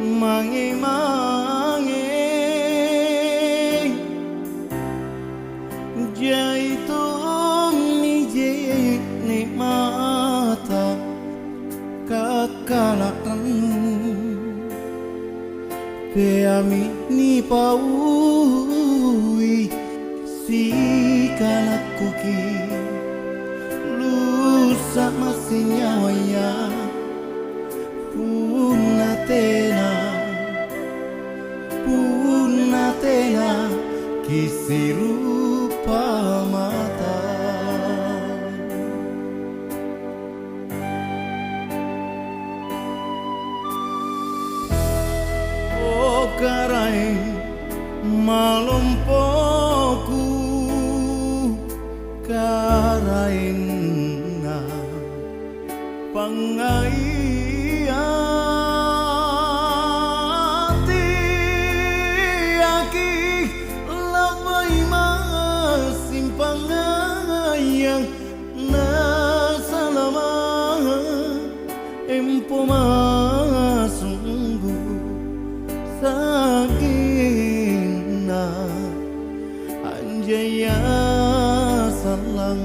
mange-mange jaitun nije nikmata kakalakan peami ni paui si kalakuki lusa masih nyawaya punatena kisi rupa mata oh karai malompoku karaina pangai empo masunggu sakina anjaya salang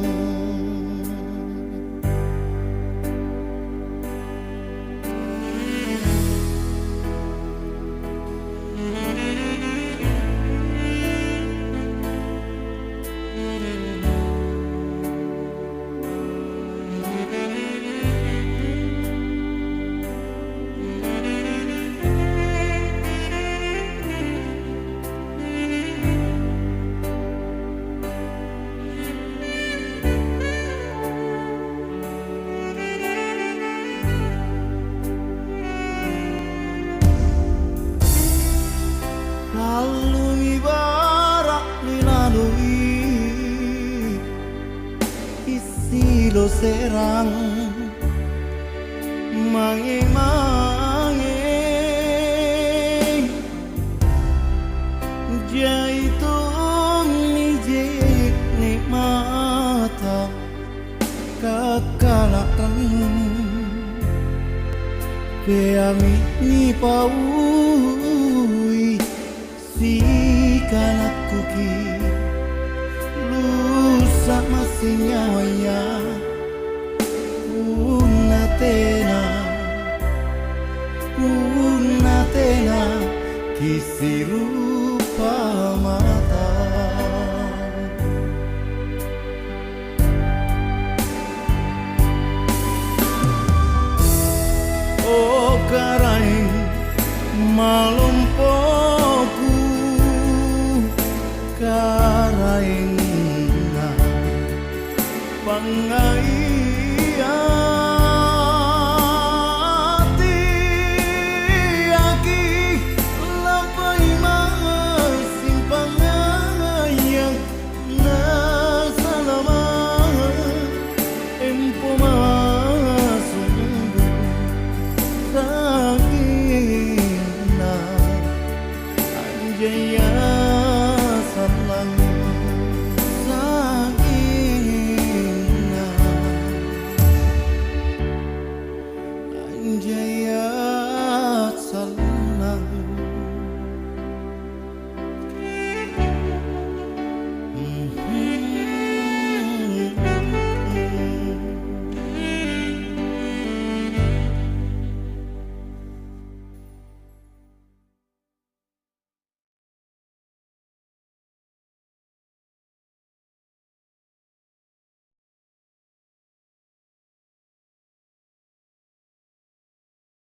lalu ibarat nilalui isi lo serang mange-mange jaitun nije nikmata kakalakan peami ni paui si kalakuki lusa masih nyawaya punatena kisi rupa mata oh karai malompoku karaina pangai